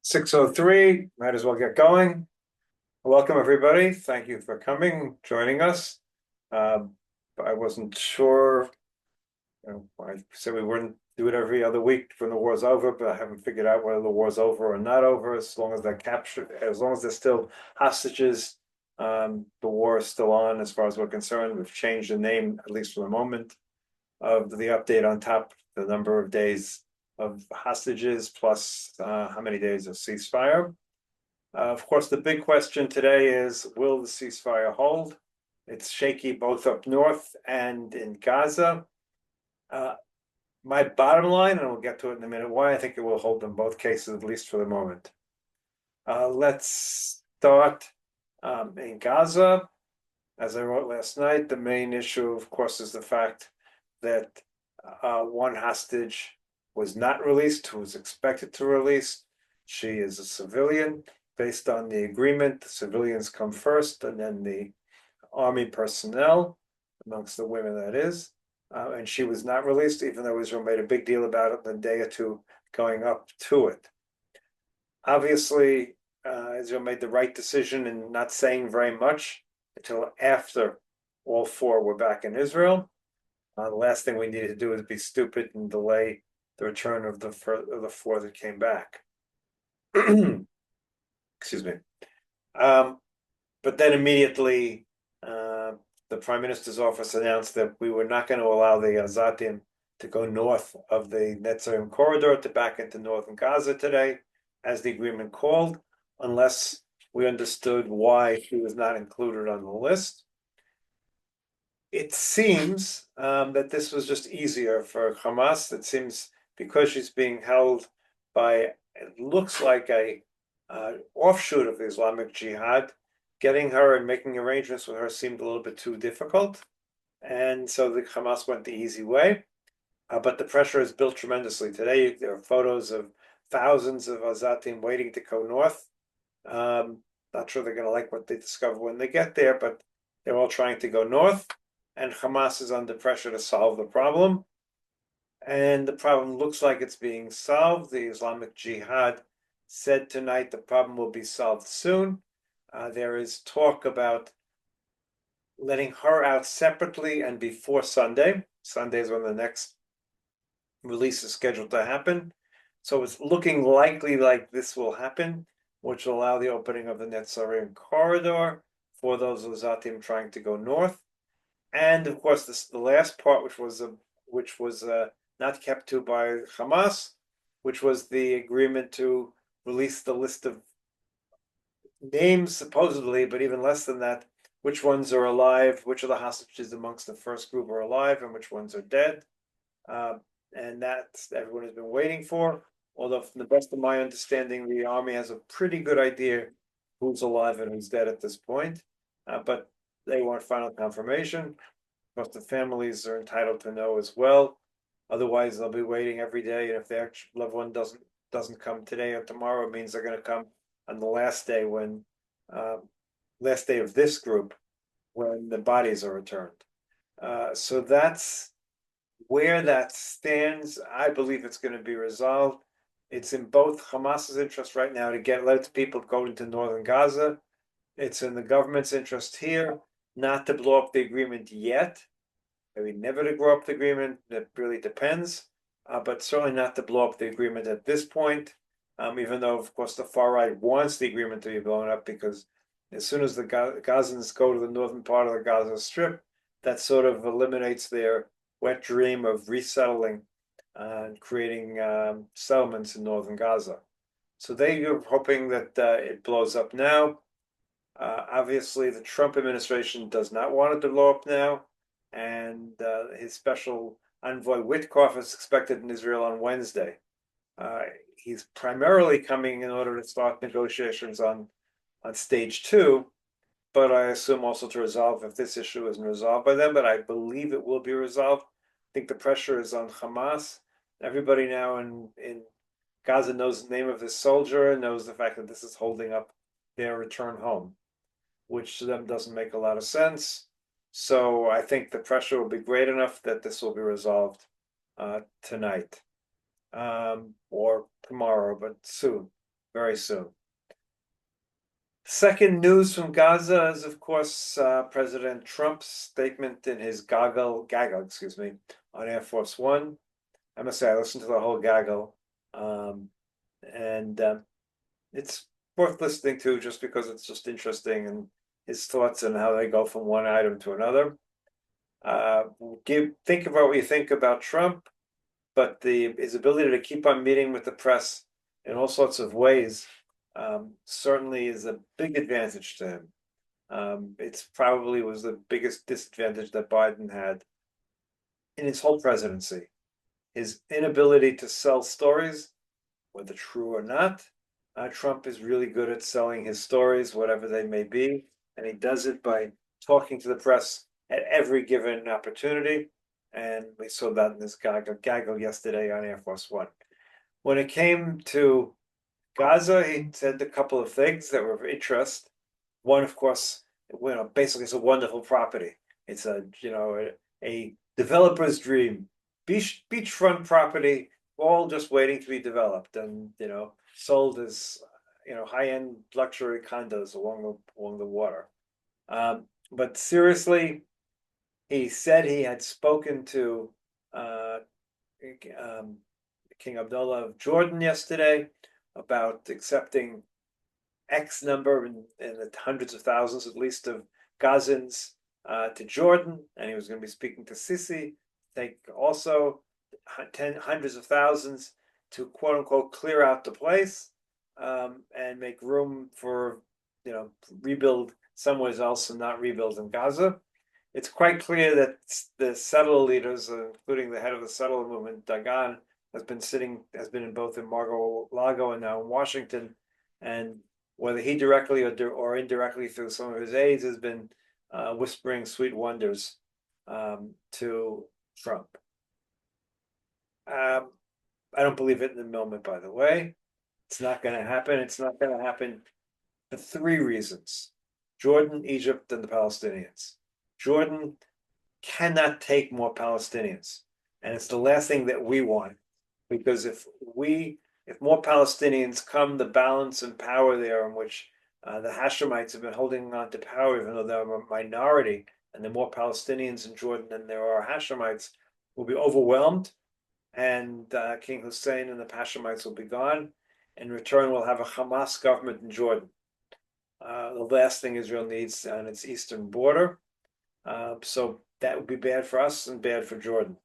6:03, might as well get going. Welcome, everybody. Thank you for coming, joining us. Um, I wasn't sure, I said we wouldn't do it every other week when the war's over, but I haven't figured out whether the war's over or not over. As long as they're captured, as long as there's still hostages, the war is still on as far as we're concerned. We've changed the name, at least for the moment, of the update on top, the number of days of hostages plus how many days of ceasefire. Of course, the big question today is, will the ceasefire hold? It's shaky both up north and in Gaza. Uh, my bottom line, and we'll get to it in a minute, why I think it will hold in both cases, at least for the moment. Let's start in Gaza. As I wrote last night, the main issue, of course, is the fact that one hostage was not released, who was expected to release. She is a civilian. Based on the agreement, the civilians come first, and then the army personnel, amongst the women, that is. And she was not released, even though Israel made a big deal about it in the day or two going up to it. Obviously, Israel made the right decision in not saying very much until after all four were back in Israel. The last thing we needed to do is be stupid and delay the return of the four that came back. Excuse me. But then immediately, the Prime Minister's office announced that we were not going to allow the Azatim to go north of the Netzarim corridor to back into northern Gaza today, as the agreement called, unless we understood why she was not included on the list. It seems that this was just easier for Hamas. It seems because she's being held by, it looks like a offshoot of the Islamic Jihad, getting her and making arrangements with her seemed a little bit too difficult. And so the Hamas went the easy way. But the pressure is built tremendously. Today, there are photos of thousands of Azatim waiting to go north. Not sure they're going to like what they discover when they get there, but they're all trying to go north. And Hamas is under pressure to solve the problem. And the problem looks like it's being solved. The Islamic Jihad said tonight the problem will be solved soon. There is talk about letting her out separately and before Sunday. Sunday is when the next release is scheduled to happen. So it's looking likely like this will happen, which will allow the opening of the Netzarim corridor for those Azatim trying to go north. And of course, the last part, which was not kept to by Hamas, which was the agreement to release the list of names, supposedly, but even less than that, which ones are alive, which of the hostages amongst the first group are alive, and which ones are dead. And that's everyone has been waiting for. Although, from the best of my understanding, the army has a pretty good idea who's alive and who's dead at this point. But they want final confirmation. Most of the families are entitled to know as well. Otherwise, they'll be waiting every day, and if their loved one doesn't come today or tomorrow, it means they're going to come on the last day last day of this group, when the bodies are returned. So that's where that stands. I believe it's going to be resolved. It's in both Hamas's interest right now to let people go into northern Gaza. It's in the government's interest here not to blow up the agreement yet. Maybe never to blow up the agreement. That really depends. But certainly not to blow up the agreement at this point. Even though, of course, the far right wants the agreement to be blown up, because as soon as the Gazans go to the northern part of the Gaza Strip, that sort of eliminates their wet dream of resettling and creating settlements in northern Gaza. So they are hoping that it blows up now. Obviously, the Trump administration does not want it to blow up now, and his special envoy Witkoff is expected in Israel on Wednesday. He's primarily coming in order to start negotiations on stage two, but I assume also to resolve if this issue isn't resolved by them, but I believe it will be resolved. I think the pressure is on Hamas. Everybody now in Gaza knows the name of this soldier and knows the fact that this is holding up their return home, which to them doesn't make a lot of sense. So I think the pressure will be great enough that this will be resolved tonight or tomorrow, but soon. very soon. Second news from Gaza is, of course, President Trump's statement in his gaggle, excuse me, on Air Force One. I must say, I listened to the whole gaggle, um, and it's worth listening to just because it's just interesting and his thoughts and how they go from one item to another. Uh, think about what you think about Trump, but his ability to keep on meeting with the press in all sorts of ways certainly is a big advantage to him. It's probably was the biggest disadvantage that Biden had in his whole presidency. His inability to sell stories, whether true or not. Trump is really good at selling his stories, whatever they may be, and he does it by talking to the press at every given opportunity. And we saw that in this gaggle yesterday on Air Force One. When it came to Gaza, he said a couple of things that were of interest. One, of course, basically it's a wonderful property. It's a developer's dream, beachfront property, all just waiting to be developed and sold as high-end luxury condos along the water. But seriously, he said he had spoken to um, King Abdullah of Jordan yesterday about accepting X number in the hundreds of thousands, at least, of Gazans to Jordan, and he was going to be speaking to Sisi, take also hundreds of thousands to quote unquote clear out the place and make room for rebuild somewhere else and not rebuild in Gaza. It's quite clear that the settler leaders, including the head of the settler movement, Dagan, has been in both in Mar-a-Lago and now in Washington, and whether he directly or indirectly through some of his aides has been whispering sweet wonders to Trump. I don't believe it in the moment, by the way. It's not going to happen. It's not going to happen for three reasons: Jordan, Egypt, and the Palestinians. Jordan cannot take more Palestinians, and it's the last thing that we want, because if more Palestinians come, the balance and power there in which the Hashemites have been holding on to power, even though they're a minority, and the more Palestinians in Jordan than there are Hashemites, will be overwhelmed, and King Hussein and the Hashemites will be gone. In return, we'll have a Hamas government in Jordan. The last thing Israel needs on its eastern border. So that would be bad for us and bad for Jordan.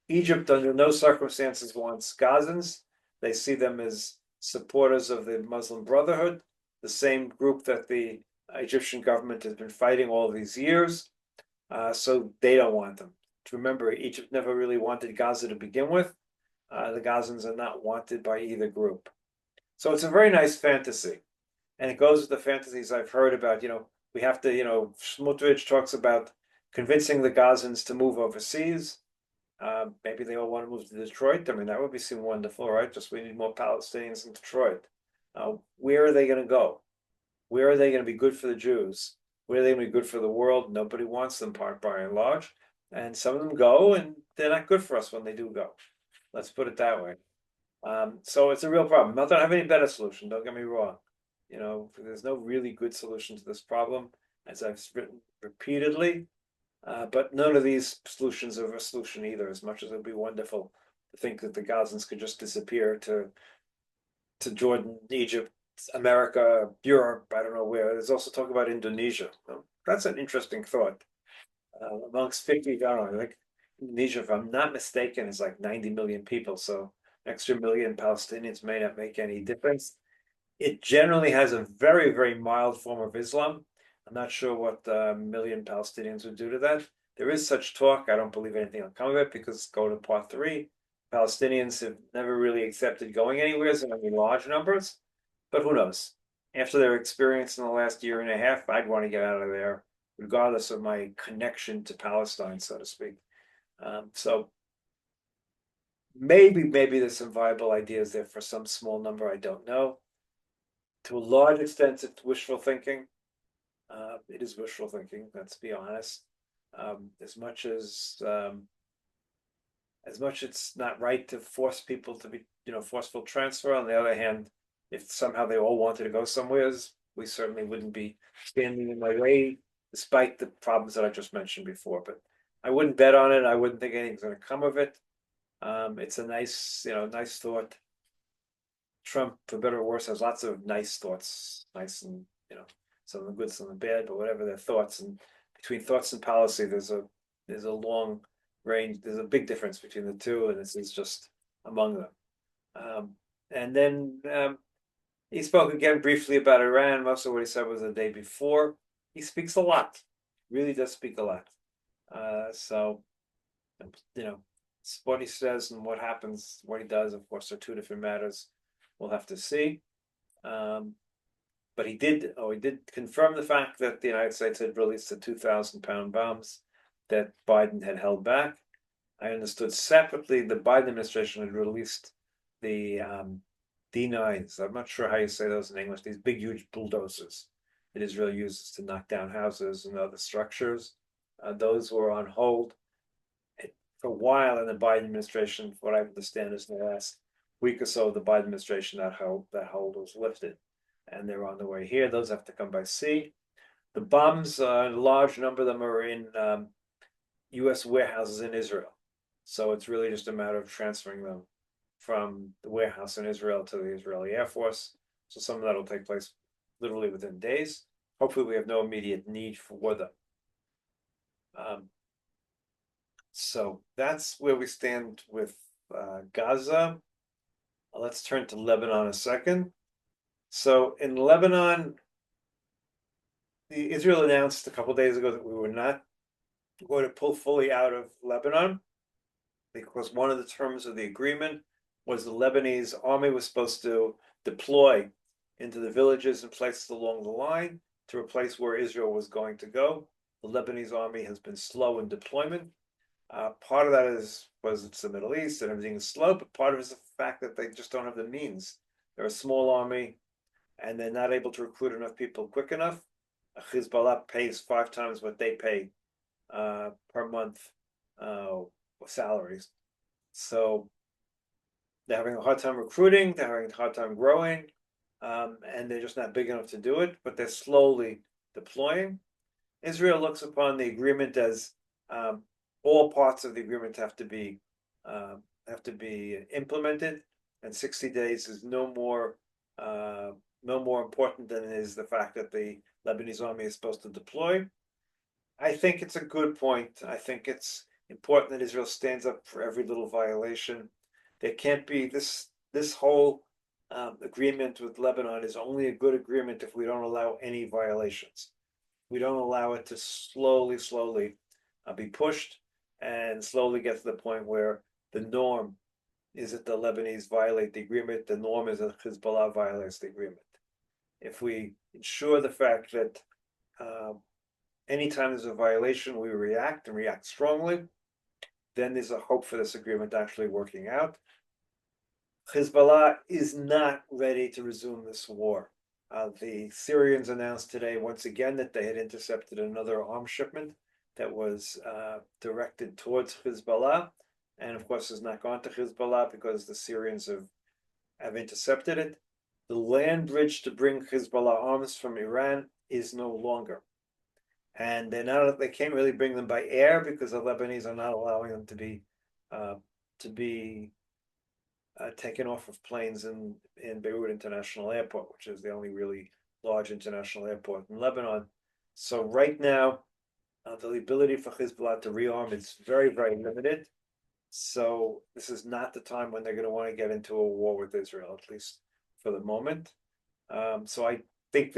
Egypt, under no circumstances, wants Gazans. They see them as supporters of the Muslim Brotherhood, the same group that the Egyptian government has been fighting all these years. So they don't want them. Remember, Egypt never really wanted Gaza to begin with. The Gazans are not wanted by either group. So it's a very nice fantasy. And it goes with the fantasies I've heard about, we have to, Smotrich talks about convincing the Gazans to move overseas. Maybe they all want to move to Detroit. I mean, that would seem wonderful, right? Just we need more Palestinians in Detroit. Where are they going to go? Where are they going to be good for the Jews? Where are they going to be good for the world? Nobody wants them, by and large. And some of them go, and they're not good for us when they do go. Let's put it that way. So it's a real problem. Not that I have any better solution. Don't get me wrong. There's no really good solution to this problem, as I've written repeatedly. But none of these solutions are a solution either, as much as it would be wonderful to think that the Gazans could just disappear to Jordan, Egypt, America, Europe, I don't know where. There's also talk about Indonesia. That's an interesting thought. Amongst 50, I don't know, like Indonesia, if I'm not mistaken, is like 90 million people, so an extra million Palestinians may not make any difference. It generally has a very, very mild form of Islam. I'm not sure what a million Palestinians would do to that. There is such talk. I don't believe anything will come of it because go to part three. Palestinians have never really accepted going anywhere in any large numbers, but who knows? After their experience in the last year and a half, I'd want to get out of there, regardless of my connection to Palestine, so to speak. So maybe there's some viable ideas there for some small number. I don't know. To a large extent, it's wishful thinking. It is wishful thinking. Let's be honest. As much it's not right to force people to be, forceful transfer. On the other hand, if somehow they all wanted to go somewhere, we certainly wouldn't be standing in my way, despite the problems that I just mentioned before. But I wouldn't bet on it. I wouldn't think anything's going to come of it. It's a nice, nice thought. Trump, for better or worse, has lots of nice thoughts, nice and some of the good, some of the bad, but whatever their thoughts. And between thoughts and policy, there's a long range. There's a big difference between the two, and this is just among them. And then he spoke again briefly about Iran. Most of what he said was the day before. He speaks a lot, really does speak a lot. So, what he says and what happens, what he does, of course, are two different matters. We'll have to see. But he did confirm the fact that the United States had released the 2,000-pound bombs that Biden had held back. I understood separately the Biden administration had released the D9s. I'm not sure how you say those in English. These big, huge bulldozers that Israel uses to knock down houses and other structures. Those were on hold for a while in the Biden administration. What I understand is in the last week or so, the Biden administration, that hold was lifted, and they're on the way here. Those have to come by sea. The bombs, a large number of them are in U.S. warehouses in Israel. So it's really just a matter of transferring them from the warehouse in Israel to the Israeli Air Force. So some of that will take place literally within days. Hopefully we have no immediate need for them. So that's where we stand with Gaza. Let's turn to Lebanon a second. So in Lebanon, Israel announced a couple days ago that we were not going to pull fully out of Lebanon, because one of the terms of the agreement was the Lebanese army was supposed to deploy into the villages and places along the line to replace where Israel was going to go. The Lebanese army has been slow in deployment. Part of that was it's the Middle East and everything is slow, but part of it is the fact that they just don't have the means. They're a small army, and they're not able to recruit enough people quick enough. Hezbollah pays 5 times what they pay per month salaries. So they're having a hard time recruiting, they're having a hard time growing, and they're just not big enough to do it, but they're slowly deploying. Israel looks upon the agreement as all parts of the agreement have to be implemented, and 60 days is no more important than it is the fact that the Lebanese army is supposed to deploy. I think it's a good point. I think it's important that Israel stands up for every little violation. There can't be this whole agreement with Lebanon is only a good agreement if we don't allow any violations. We don't allow it to slowly be pushed and slowly get to the point where the norm is that the Lebanese violate the agreement. The norm is that Hezbollah violates the agreement. If we ensure the fact that anytime there's a violation, we react and react strongly, then there's a hope for this agreement actually working out. Hezbollah is not ready to resume this war. The Syrians announced today once again that they had intercepted another arms shipment that was directed towards Hezbollah, and of course has not gone to Hezbollah because the Syrians have intercepted it. The land bridge to bring Hezbollah arms from Iran is no longer, and they can't really bring them by air because the Lebanese are not allowing them to be taken off of planes in Beirut International Airport, which is the only really large international airport in Lebanon. So right now, the ability for Hezbollah to rearm is very, very limited. So this is not the time when they're going to want to get into a war with Israel, at least for the moment. So I think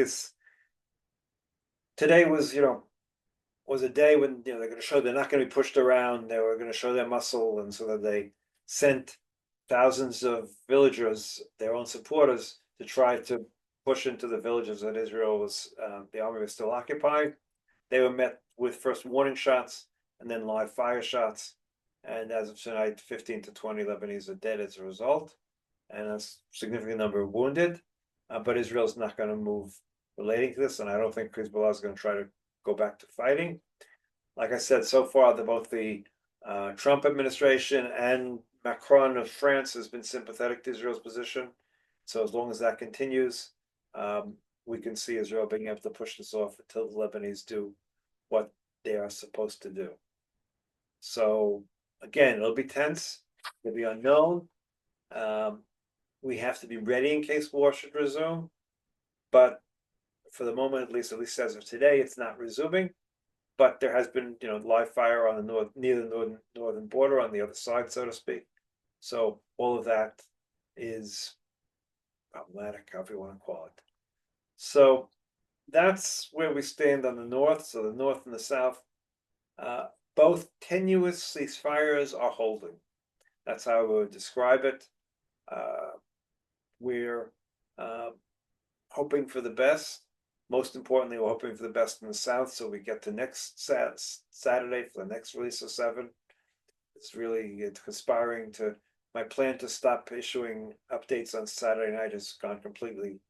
today was a day when they're going to show they're not going to be pushed around. They were going to show their muscle, and so that they sent thousands of villagers, their own supporters, to try to push into the villages that Israel was, the army was still occupying. They were met with first warning shots and then live fire shots. And as of tonight, 15 to 20 Lebanese are dead as a result, and a significant number of wounded. But Israel's not going to move relating to this, and I don't think Hezbollah is going to try to go back to fighting. Like I said, so far, both the Trump administration and Macron of France has been sympathetic to Israel's position. So as long as that continues, we can see Israel being able to push this off until the Lebanese do what they are supposed to do. So again, it'll be tense, it'll be unknown. We have to be ready in case war should resume, but for the moment, at least as of today, it's not resuming. But there has been, live fire on the near the northern border on the other side, so to speak. So all of that is problematic, however you want to call it. So that's where we stand on the north. So the north and the south, both tenuous ceasefires are holding. That's how I would describe it. We're hoping for the best. Most importantly, we're hoping for the best in the south, so we get to next Saturday for the next release of 7. It's conspiring to. My plan to stop issuing updates on Saturday night has gone completely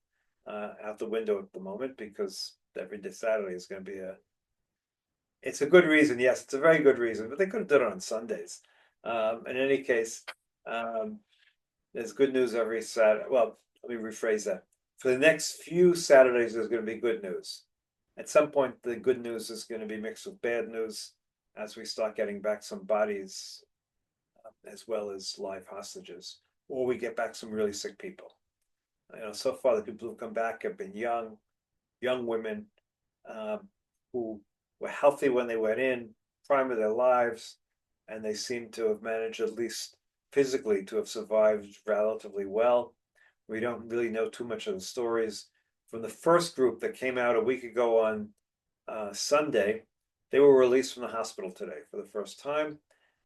out the window at the moment because every day Saturday is going to be a. It's a good reason, yes, it's a very good reason, but they could have done it on Sundays. In any case, there's good news every Saturday. Well, let me rephrase that. For the next few Saturdays, there's going to be good news. At some point, the good news is going to be mixed with bad news as we start getting back some bodies as well as live hostages, or we get back some really sick people. So far the people who've come back have been young women who were healthy when they went in, prime of their lives, and they seem to have managed, at least physically, to have survived relatively well. We don't really know too much of the stories. From the first group that came out a week ago on Sunday, they were released from the hospital today for the first time.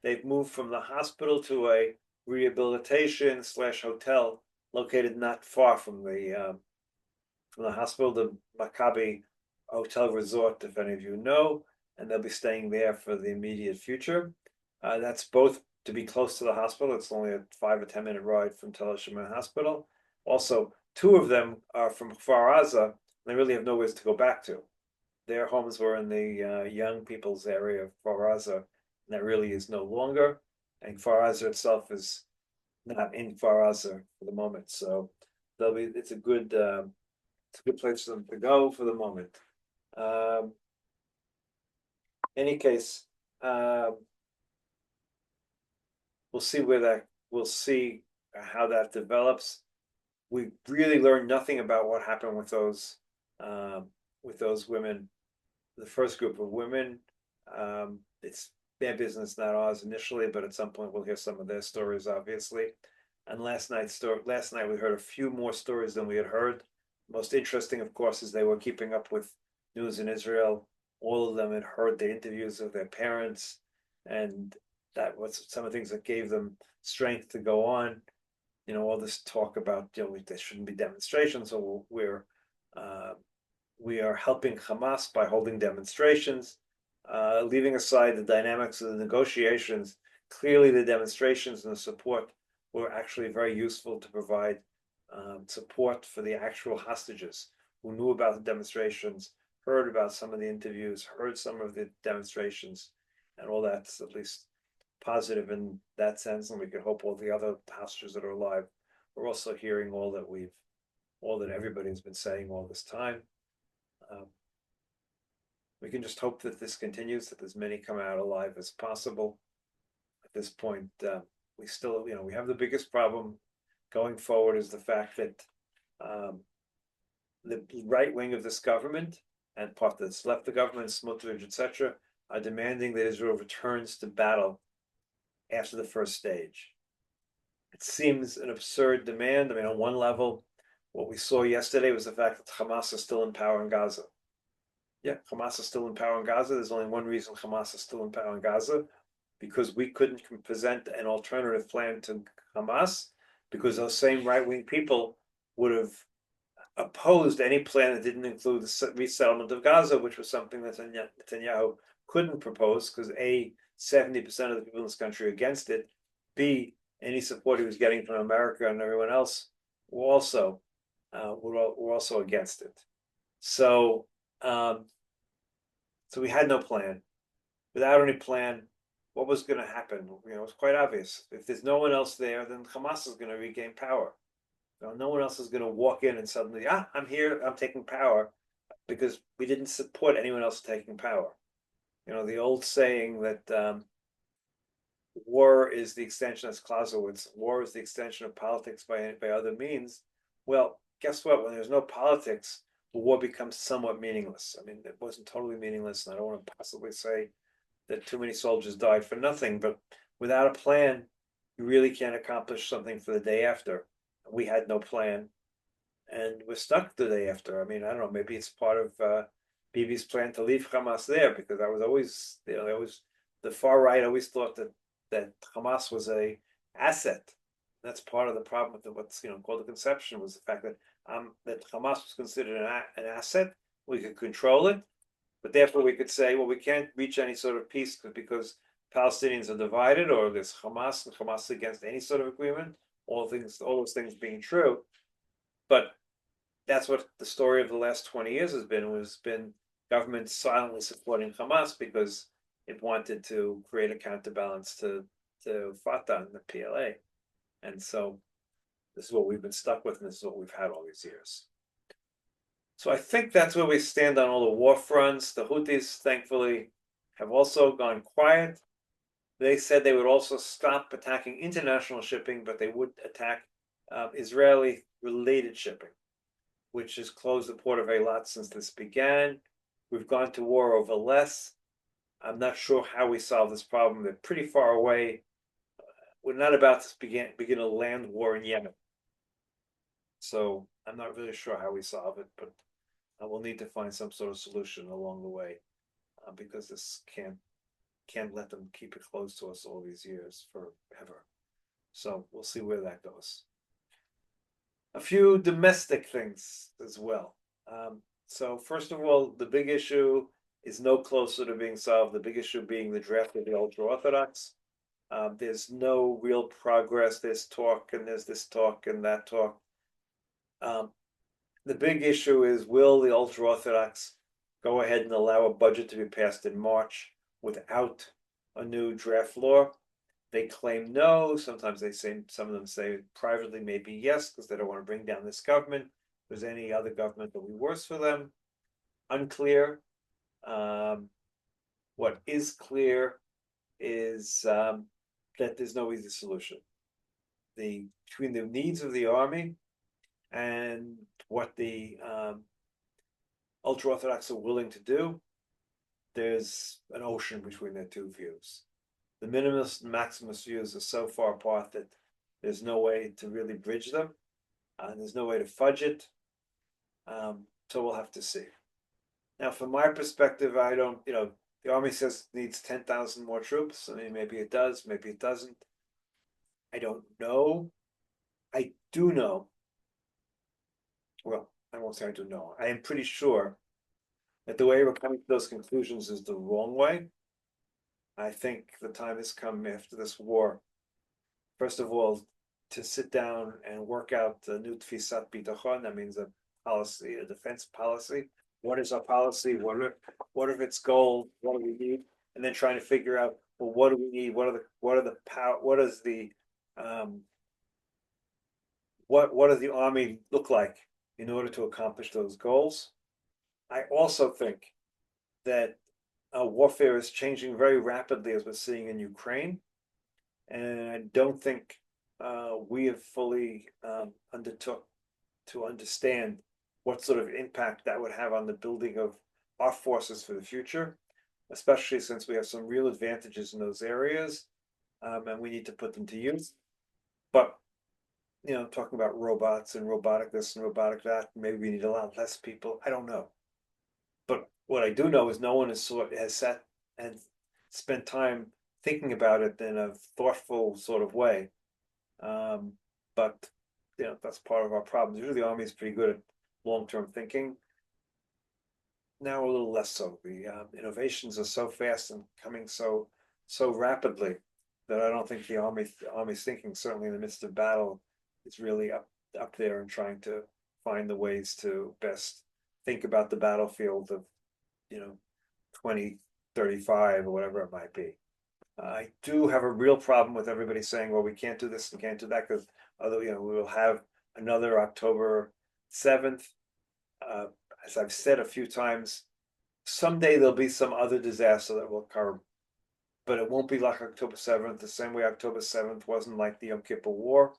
They've moved from the hospital to a rehabilitation / hotel located not far from the hospital, the Maccabi Hotel Resort, if any of you know, and they'll be staying there for the immediate future. That's both to be close to the hospital. It's only a 5 or 10 minute ride from Tel Shema Hospital. Also, 2 of them are from Kfar Aza, and they really have nowhere to go back to. Their homes were in the young people's area of Kfar Aza, and that really is no longer. And Kfar Aza itself is not in Kfar Aza for the moment. So it's a good place for them to go for the moment. Any case, we'll see how that develops. We really learned nothing about what happened with those women, the first group of women. It's their business, not ours initially, but at some point we'll hear some of their stories, obviously. And last night we heard a few more stories than we had heard. Most interesting, of course, is they were keeping up with news in Israel. All of them had heard the interviews of their parents, and that was some of the things that gave them strength to go on. All this talk about there shouldn't be demonstrations, so we are helping Hamas by holding demonstrations, leaving aside the dynamics of the negotiations. Clearly, the demonstrations and the support were actually very useful to provide support for the actual hostages who knew about the demonstrations, heard about some of the interviews, heard some of the demonstrations, and all that's at least positive in that sense. And we can hope all the other hostages that are alive are also hearing all that everybody's been saying all this time. We can just hope that this continues, that as many come out alive as possible. At this point, we still, we have the biggest problem going forward is the fact that the right wing of this government and part that's left the government, Smotrich, etc., are demanding that Israel returns to battle after the first stage. It seems an absurd demand. On one level, what we saw yesterday was the fact that Hamas is still in power in Gaza. Yeah, Hamas is still in power in Gaza. There's only one reason Hamas is still in power in Gaza, because we couldn't present an alternative plan to Hamas, because those same right-wing people would have opposed any plan that didn't include the resettlement of Gaza, which was something that Netanyahu couldn't propose, because A, 70% of the people in this country are against it. B, any support he was getting from America and everyone else were also against it. So we had no plan. Without any plan, what was going to happen? It was quite obvious. If there's no one else there, then Hamas is going to regain power. No one else is going to walk in and suddenly, I'm here, I'm taking power, because we didn't support anyone else taking power. The old saying that war is the extension, as Clausewitz, war is the extension of politics by other means. Well, guess what? When there's no politics, the war becomes somewhat meaningless. I mean, it wasn't totally meaningless, and I don't want to possibly say that too many soldiers died for nothing, but without a plan, you really can't accomplish something for the day after. We had no plan, and we're stuck the day after. I mean, I don't know, maybe it's part of Bibi's plan to leave Hamas there, because I was always, the far right always thought that Hamas was a asset. That's part of the problem with what's called the conception, was the fact that Hamas was considered an asset. We could control it, but therefore we could say, well, we can't reach any sort of peace because Palestinians are divided, or there's Hamas and Hamas against any sort of agreement. All those things being true, but that's what the story of the last 20 years has been government silently supporting Hamas because it wanted to create a counterbalance to Fatah and the PLA. And so this is what we've been stuck with, and this is what we've had all these years. So I think that's where we stand on all the war fronts. The Houthis, thankfully, have also gone quiet. They said they would also stop attacking international shipping, but they would attack Israeli-related shipping, which has closed the port of Eilat since this began. We've gone to war over less. I'm not sure how we solve this problem. They're pretty far away. We're not about to begin a land war in Yemen. So I'm not really sure how we solve it, but we'll need to find some sort of solution along the way, because this can't let them keep it close to us all these years forever. So we'll see where that goes. A few domestic things as well. So first of all, the big issue is no closer to being solved. The big issue being the draft of the ultra-Orthodox. There's no real progress. There's talk, and there's this talk and that talk. The big issue is, will the ultra-Orthodox go ahead and allow a budget to be passed in March without a new draft law? They claim no. Sometimes some of them say privately maybe yes, because they don't want to bring down this government. If there's any other government that will be worse for them. Unclear. What is clear is that there's no easy solution. Between the needs of the army and what the ultra-Orthodox are willing to do, there's an ocean between their two views. The minimalist and maximalist views are so far apart that there's no way to really bridge them, and there's no way to fudge it. So we'll have to see. Now, from my perspective, I don't, the army says it needs 10,000 more troops. I mean, maybe it does, maybe it doesn't. I don't know. I do know. Well, I won't say I do know. I am pretty sure that the way we're coming to those conclusions is the wrong way. I think the time has come after this war, first of all, to sit down and work out the new tfisat bitachon. That means a policy, a defense policy. What is our policy? What are its goals? What do we need? And then trying to figure out, well, what do we need? What does the army look like in order to accomplish those goals? I also think that warfare is changing very rapidly, as we're seeing in Ukraine, and I don't think we have fully undertook to understand what sort of impact that would have on the building of our forces for the future, especially since we have some real advantages in those areas, and we need to put them to use. But talking about robots and robotic this and robotic that, maybe we need a lot less people. I don't know. But what I do know is no one has sat and spent time thinking about it in a thoughtful sort of way. But that's part of our problem. Usually the army is pretty good at long-term thinking. Now a little less so. The innovations are so fast and coming so rapidly that I don't think the army's thinking, certainly in the midst of battle, is really up there and trying to find the ways to best think about the battlefield of 2035 or whatever it might be. I do have a real problem with everybody saying, well, we can't do this and can't do that, because although we will have another October 7th. As I've said a few times, someday there'll be some other disaster that will occur, but it won't be like October 7th, the same way October 7th wasn't like the Yom Kippur War.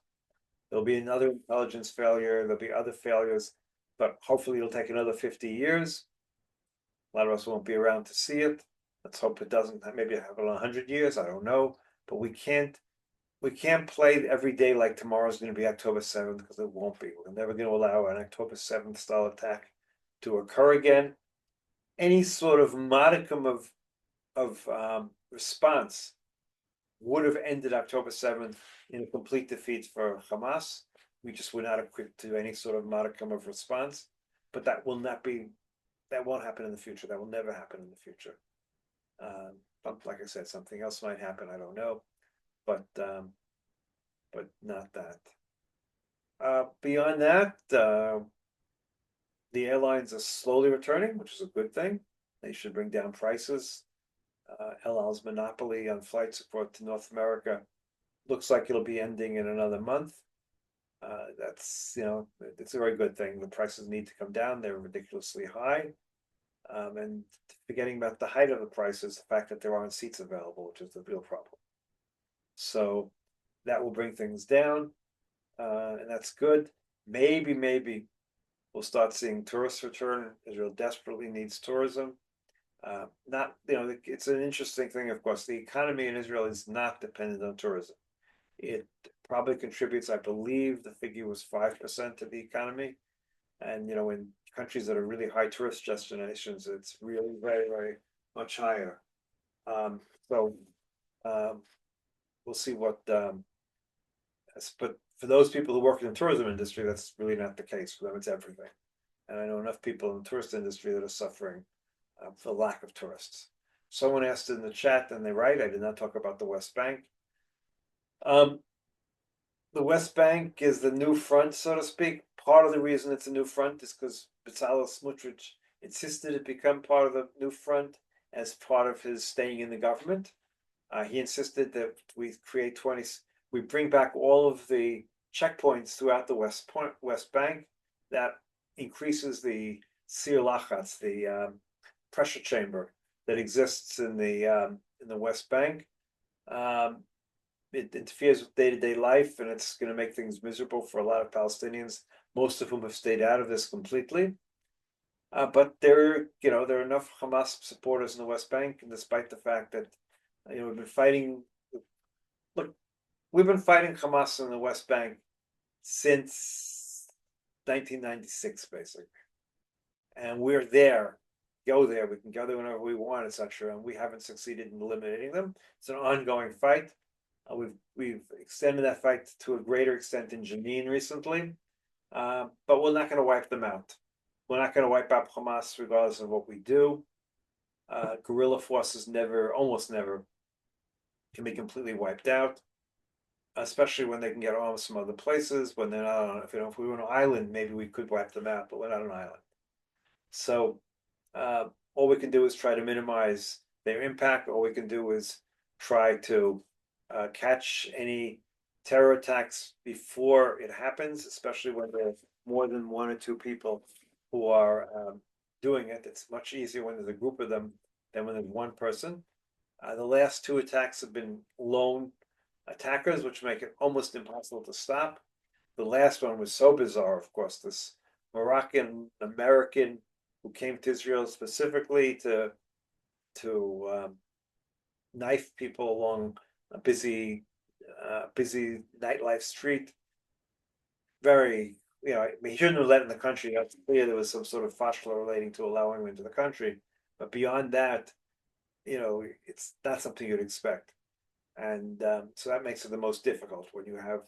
There'll be another intelligence failure, there'll be other failures, but hopefully it'll take another 50 years. A lot of us won't be around to see it. Let's hope it doesn't. Maybe happen in 100 years. I don't know, but we can't play every day like tomorrow's going to be October 7th because it won't be. We're never going to allow an October 7th style attack to occur again. Any sort of modicum of response would have ended October 7th in a complete defeat for Hamas. We just were not equipped to any sort of modicum of response, but that won't happen in the future. That will never happen in the future. Like I said, something else might happen. I don't know, but not that. Beyond that, the airlines are slowly returning, which is a good thing. They should bring down prices. El Al's monopoly on flight support to North America looks like it'll be ending in another month. That's, it's a very good thing. The prices need to come down. They're ridiculously high. And forgetting about the height of the prices, the fact that there aren't seats available, which is the real problem. So that will bring things down, and that's good. Maybe we'll start seeing tourists return. Israel desperately needs tourism. Not, it's an interesting thing, of course. The economy in Israel is not dependent on tourism. It probably contributes, I believe the figure was 5% to the economy. And, in countries that are really high tourist destinations, it's really very, very much higher. So we'll see what, but for those people who work in the tourism industry, that's really not the case. For them, it's everything. And I know enough people in the tourist industry that are suffering for lack of tourists. Someone asked in the chat, and they're right, I did not talk about the West Bank. The West Bank is the new front, so to speak. Part of the reason it's a new front is because Bezalel Smotrich insisted it become part of the new front as part of his staying in the government. He insisted that we bring back all of the checkpoints throughout the West Bank that increases the Sir Lachatz, the pressure chamber that exists in the West Bank. It interferes with day-to-day life, and it's going to make things miserable for a lot of Palestinians, most of whom have stayed out of this completely. But there are enough Hamas supporters in the West Bank, and despite the fact that we've been fighting. Look, we've been fighting Hamas in the West Bank since 1996, basically, and we're there. Go there. We can go there whenever we want, etc. And we haven't succeeded in eliminating them. It's an ongoing fight. We've extended that fight to a greater extent in Jenin recently, but we're not going to wipe them out. We're not going to wipe out Hamas regardless of what we do. Guerrilla forces almost never, can be completely wiped out, especially when they can get arms from other places. When they're not on, if we were on an island, maybe we could wipe them out, but we're not on an island. So all we can do is try to minimize their impact. All we can do is try to catch any terror attacks before it happens, especially when there's more than one or two people who are doing it. It's much easier when there's a group of them than when there's one person. The last two attacks have been lone attackers, which make it almost impossible to stop. The last one was so bizarre, of course, this Moroccan American who came to Israel specifically to knife people along a busy nightlife street. Very, he shouldn't have let in the country. That's clear there was some sort of fashla relating to allowing him into the country. But beyond that, it's not something you'd expect. And so that makes it the most difficult when you have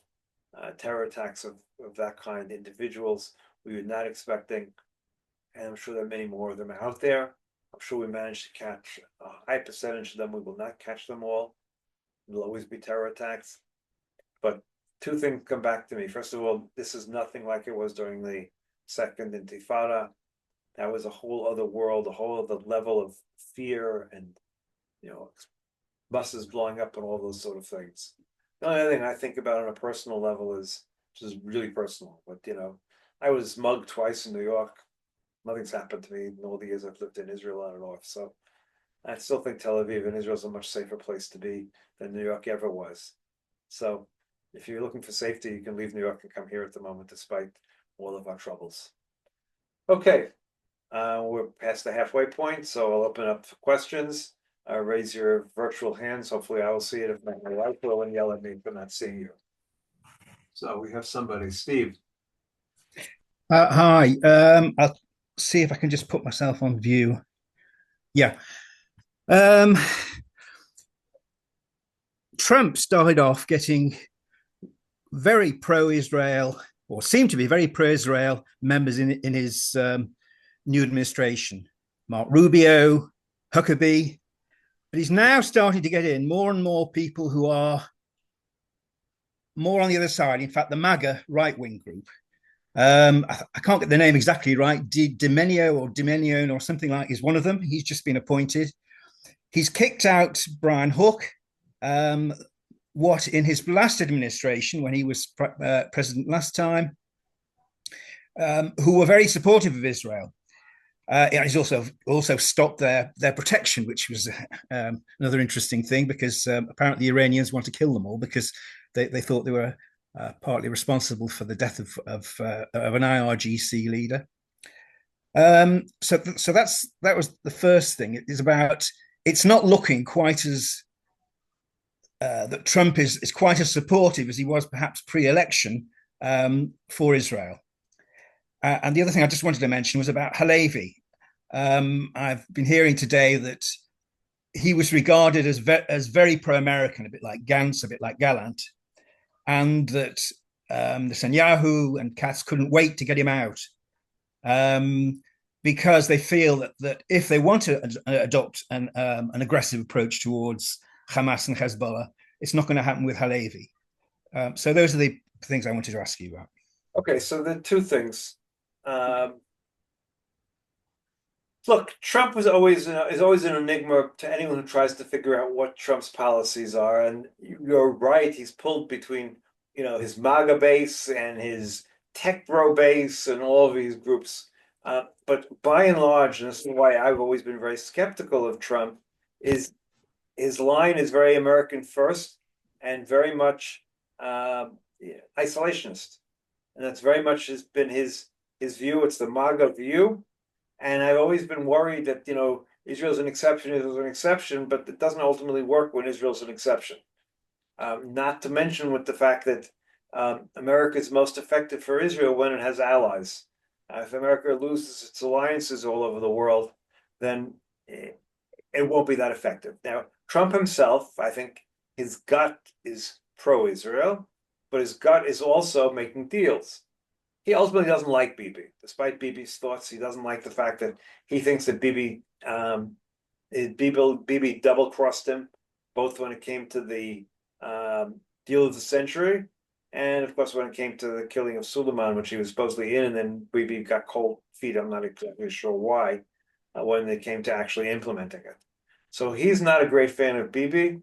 terror attacks of that kind, individuals we were not expecting. And I'm sure there are many more of them out there. I'm sure we managed to catch a high percentage of them. We will not catch them all. There'll always be terror attacks. But two things come back to me. First of all, this is nothing like it was during the Second Intifada. That was a whole other world, a whole other level of fear and, buses blowing up and all those sort of things. The only other thing I think about on a personal level is which is really personal. But I was mugged twice in New York. Nothing's happened to me in all the years I've lived in Israel on and off. So I still think Tel Aviv and Israel is a much safer place to be than New York ever was. So if you're looking for safety, you can leave New York and come here at the moment, despite all of our troubles. Okay, we're past the halfway point, so I'll open up for questions. Raise your virtual hands. Hopefully, I will see it. If not, my wife will and yell at me for not seeing you. So we have somebody, Steve. Hi. I'll see if I can just put myself on view. Yeah. Um, Trump started off getting very pro-Israel, or seemed to be very pro-Israel members in his new administration. Mark Rubio, Huckabee, but he's now starting to get in more and more people who are more on the other side. In fact, the MAGA right-wing group. I can't get the name exactly right. Dimenio or Dimenion or something like is one of them. He's just been appointed. He's kicked out Brian Hook. What in his last administration, when he was president last time, who were very supportive of Israel. He's also stopped their protection, which was another interesting thing because apparently the Iranians want to kill them all because they thought they were partly responsible for the death of an IRGC leader. So that was the first thing. It is about it's not looking quite as that Trump is quite as supportive as he was perhaps pre-election for Israel. And the other thing I just wanted to mention was about Halevi. I've been hearing today that he was regarded as very pro-American, a bit like Gantz, a bit like Gallant, and that Netanyahu and Katz couldn't wait to get him out because they feel that if they want to adopt an aggressive approach towards Hamas and Hezbollah, it's not going to happen with Halevi. So those are the things I wanted to ask you about. Okay, so the two things. Look, Trump is always an enigma to anyone who tries to figure out what Trump's policies are. And you're right; he's pulled between his MAGA base and his tech bro base and all of these groups. But by and large, and this is why I've always been very skeptical of Trump, is his line is very American first and very much isolationist, and that's very much has been his view. It's the MAGA view. And I've always been worried that, Israel's an exception, Israel's an exception, but it doesn't ultimately work when Israel's an exception. Not to mention with the fact that America is most effective for Israel when it has allies. If America loses its alliances all over the world, then it won't be that effective. Now, Trump himself, I think his gut is pro-Israel, but his gut is also making deals. He ultimately doesn't like Bibi, despite Bibi's thoughts. He doesn't like the fact that he thinks that Bibi double crossed him, both when it came to the deal of the century, and of course when it came to the killing of Suleiman, which he was supposedly in, and then Bibi got cold feet. I'm not exactly sure why when they came to actually implementing it. So he's not a great fan of Bibi,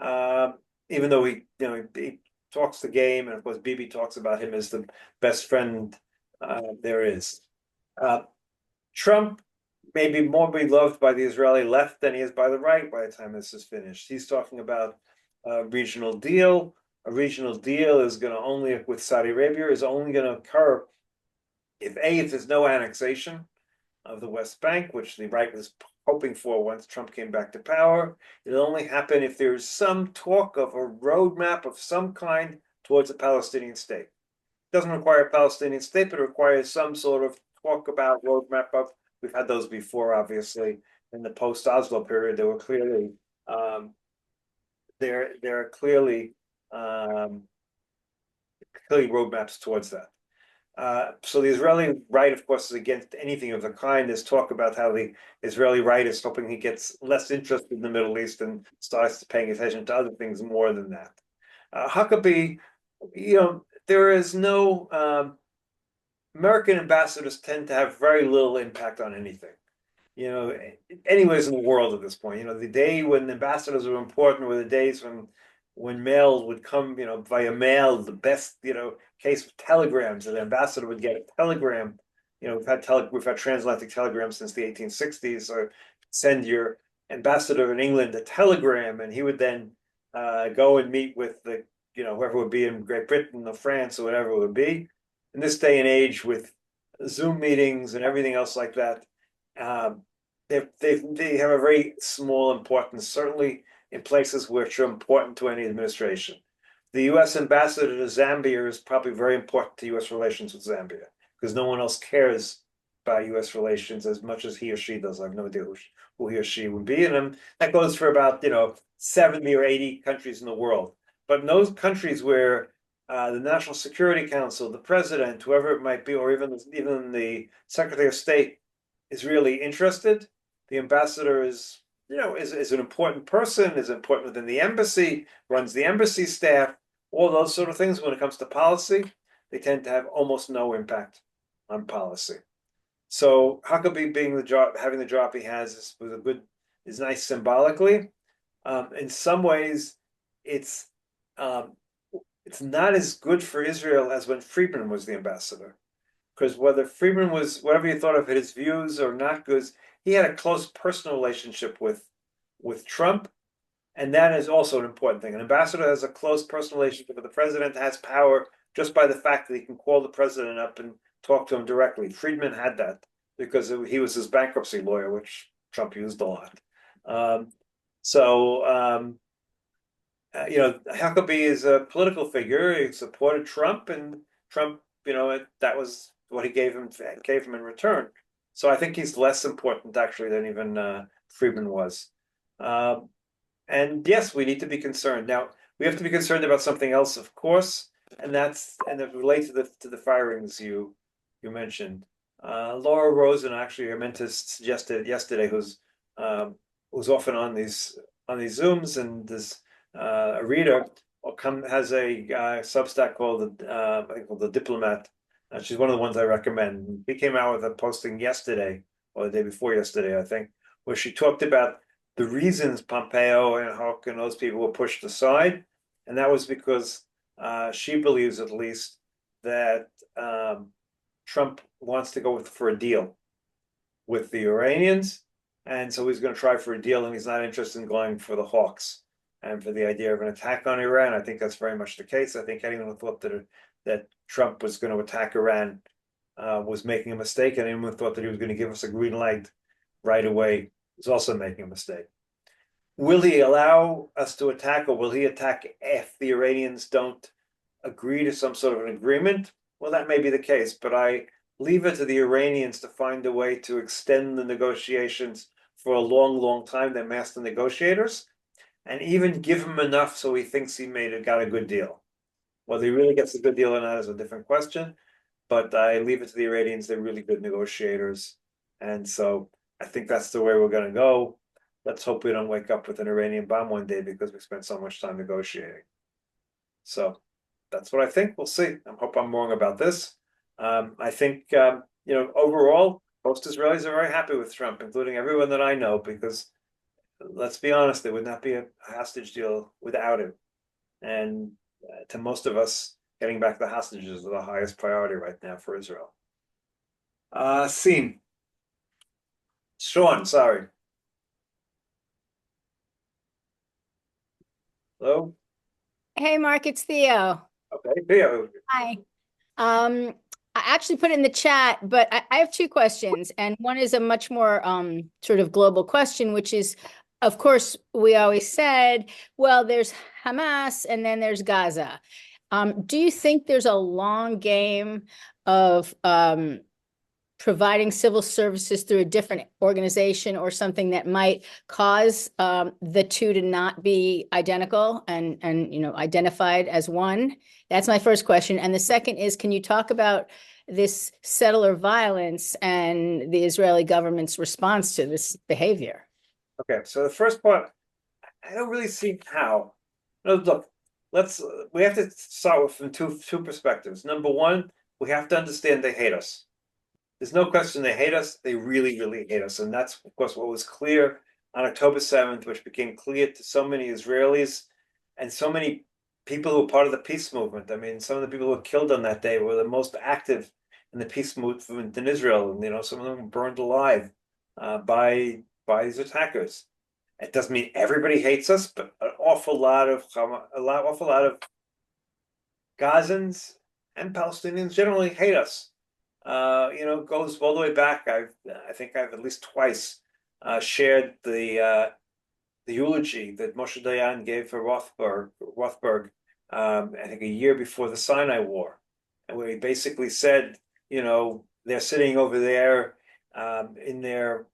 even though he talks the game, and of course, Bibi talks about him as the best friend there is. Trump may be more beloved by the Israeli left than he is by the right by the time this is finished. He's talking about a regional deal. A regional deal is going to only, with Saudi Arabia, is only going to occur if there's no annexation of the West Bank, which the right was hoping for once Trump came back to power. It'll only happen if there's some talk of a roadmap of some kind towards a Palestinian state. It doesn't require a Palestinian state, but it requires some sort of talk about roadmap of. We've had those before, obviously, in the post-Oslo period. There were clearly there are clearly roadmaps towards that. So the Israeli right, of course, is against anything of the kind. There's talk about how the Israeli right is hoping he gets less interested in the Middle East and starts paying attention to other things more than that. Huckabee, there is no American ambassadors tend to have very little impact on anything. Anyways in the world at this point. The day when ambassadors were important were the days when when mail would come, via mail, the best, case of telegrams, and the ambassador would get a telegram. We've had transatlantic telegrams since the 1860s. So send your ambassador in England a telegram, and he would then go and meet with whoever would be in Great Britain or France or whatever it would be. In this day and age, with Zoom meetings and everything else like that, um, they have a very small importance, certainly in places which are important to any administration. The U.S. ambassador to Zambia is probably very important to U.S. relations with Zambia because no one else cares about U.S. relations as much as he or she does. I have no idea who he or she would be. And that goes for about 70 or 80 countries in the world. But in those countries where the National Security Council, the president, whoever it might be, or even the Secretary of State is really interested, the ambassador is an important person, is important within the embassy, runs the embassy staff, all those sort of things. When it comes to policy, they tend to have almost no impact on policy. So Huckabee having the job he has is nice symbolically. In some ways, it's it's not as good for Israel as when Friedman was the ambassador, because whether Friedman was whatever you thought of his views or not good, he had a close personal relationship with Trump, and that is also an important thing. An ambassador has a close personal relationship with the president, has power just by the fact that he can call the president up and talk to him directly. Friedman had that because he was his bankruptcy lawyer, which Trump used a lot. Um, so Huckabee is a political figure. He supported Trump, and Trump, that was what he gave him in return. So I think he's less important actually than even Friedman was. Um, and yes, we need to be concerned. Now, we have to be concerned about something else, of course, and it relates to the firings you mentioned. Laura Rosen, actually, I meant to suggest it yesterday, who's often on these Zooms, and this a reader has a Substack called I think called the Diplomat. She's one of the ones I recommend. He came out with a posting yesterday or the day before yesterday, I think, where she talked about the reasons Pompeo and Hawke and those people were pushed aside, and that was because she believes, at least, that Trump wants to go for a deal with the Iranians, and so he's going to try for a deal, and he's not interested in going for the Hawks and for the idea of an attack on Iran. I think that's very much the case. I think anyone who thought that Trump was going to attack Iran was making a mistake, and anyone who thought that he was going to give us a green light right away was also making a mistake. Will he allow us to attack, or will he attack if the Iranians don't agree to some sort of an agreement? Well, that may be the case, but I leave it to the Iranians to find a way to extend the negotiations for a long, long time. They're master negotiators, and even give him enough so he thinks he got a good deal. Whether he really gets a good deal or not is a different question, but I leave it to the Iranians. They're really good negotiators, and so I think that's the way we're going to go. Let's hope we don't wake up with an Iranian bomb one day because we spent so much time negotiating. So that's what I think. We'll see. I hope I'm wrong about this. I think overall, most Israelis are very happy with Trump, including everyone that I know, because let's be honest, there would not be a hostage deal without him. And to most of us, getting back the hostages is the highest priority right now for Israel. Scene. Sean, sorry. Hello? Hey, Mark, it's Theo. Okay, Theo. Hi. I actually put it in the chat, but I have two questions, and one is a much more sort of global question, which is, of course, we always said, well, there's Hamas and then there's Gaza. Do you think there's a long game of providing civil services through a different organization or something that might cause the two to not be identical and identified as one? That's my first question. And the second is, can you talk about this settler violence and the Israeli government's response to this behavior? Okay, so the first part, I don't really see how. No, look, we have to start with from two perspectives. Number one, we have to understand they hate us. There's no question they hate us. They really, really hate us. And that's, of course, what was clear on October 7th, which became clear to so many Israelis and so many people who were part of the peace movement. I mean, some of the people who were killed on that day were the most active in the peace movement in Israel, and some of them were burned alive by these attackers. It doesn't mean everybody hates us, but an awful lot of Gazans and Palestinians generally hate us. Goes all the way back. I think I've at least twice shared the eulogy that Moshe Dayan gave for Rothberg, I think a year before the Sinai War, and where he basically said, they're sitting over there in their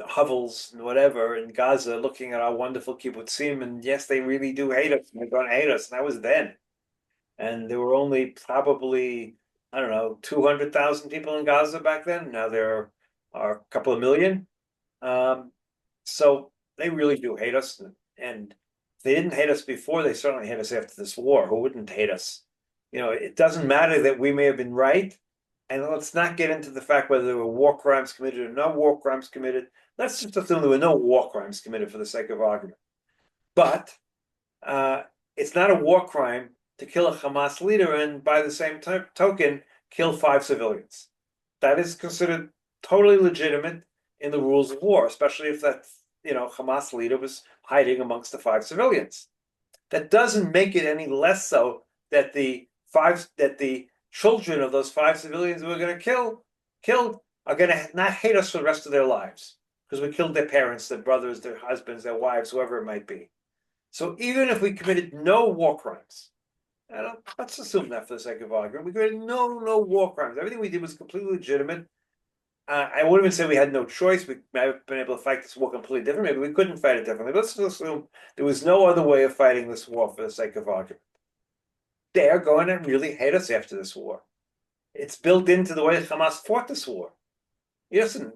hovels and whatever in Gaza, looking at our wonderful kibbutzim, and yes, they really do hate us, and they're going to hate us. And that was then, and there were only probably, I don't know, 200,000 people in Gaza back then. Now there are a couple of million. So they really do hate us. And if they didn't hate us before, they certainly hate us after this war. Who wouldn't hate us? It doesn't matter that we may have been right. And let's not get into the fact whether there were war crimes committed or no war crimes committed. Let's just assume there were no war crimes committed for the sake of argument. But it's not a war crime to kill a Hamas leader and, by the same token, kill 5 civilians. That is considered totally legitimate in the rules of war, especially if that Hamas leader was hiding amongst the 5 civilians. That doesn't make it any less so that the children of those 5 civilians who were going to killed are going to not hate us for the rest of their lives because we killed their parents, their brothers, their husbands, their wives, whoever it might be. So even if we committed no war crimes, let's assume that for the sake of argument, we committed no war crimes. Everything we did was completely legitimate. I wouldn't even say we had no choice. We might have been able to fight this war completely different. Maybe we couldn't fight it differently. But let's assume there was no other way of fighting this war for the sake of argument. They're going to really hate us after this war. It's built into the way Hamas fought this war. Listen,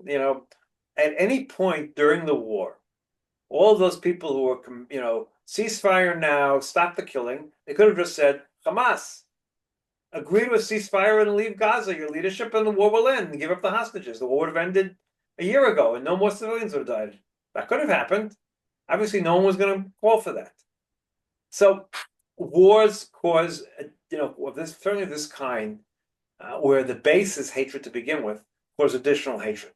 at any point during the war, all of those people who were, ceasefire now, stop the killing, they could have just said, Hamas, agree to a ceasefire and leave Gaza, your leadership, and the war will end, and give up the hostages. The war would have ended a year ago, and no more civilians would have died. That could have happened. Obviously, no one was going to call for that. So wars cause, certainly this kind, where the base is hatred to begin with, cause additional hatred.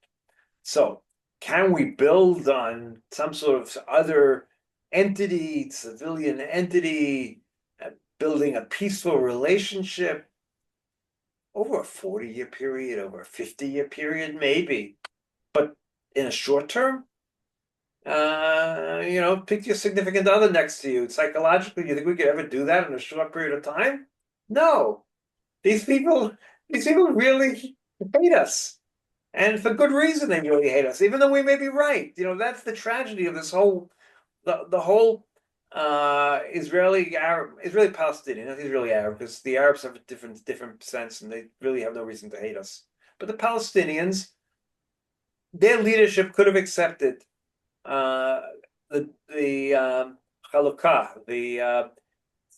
So can we build on some sort of other entity, civilian entity, building a peaceful relationship over a 40-year period, over a 50-year period, maybe. But in a short term, pick your significant other next to you. Psychologically, you think we could ever do that in a short period of time? No. These people really hate us. And for good reason, they really hate us, even though we may be right. That's the tragedy of this whole, the whole Israeli-Palestinian, not Israeli Arab, because the Arabs have a different sense and they really have no reason to hate us. But the Palestinians, their leadership could have accepted the Chalukah, the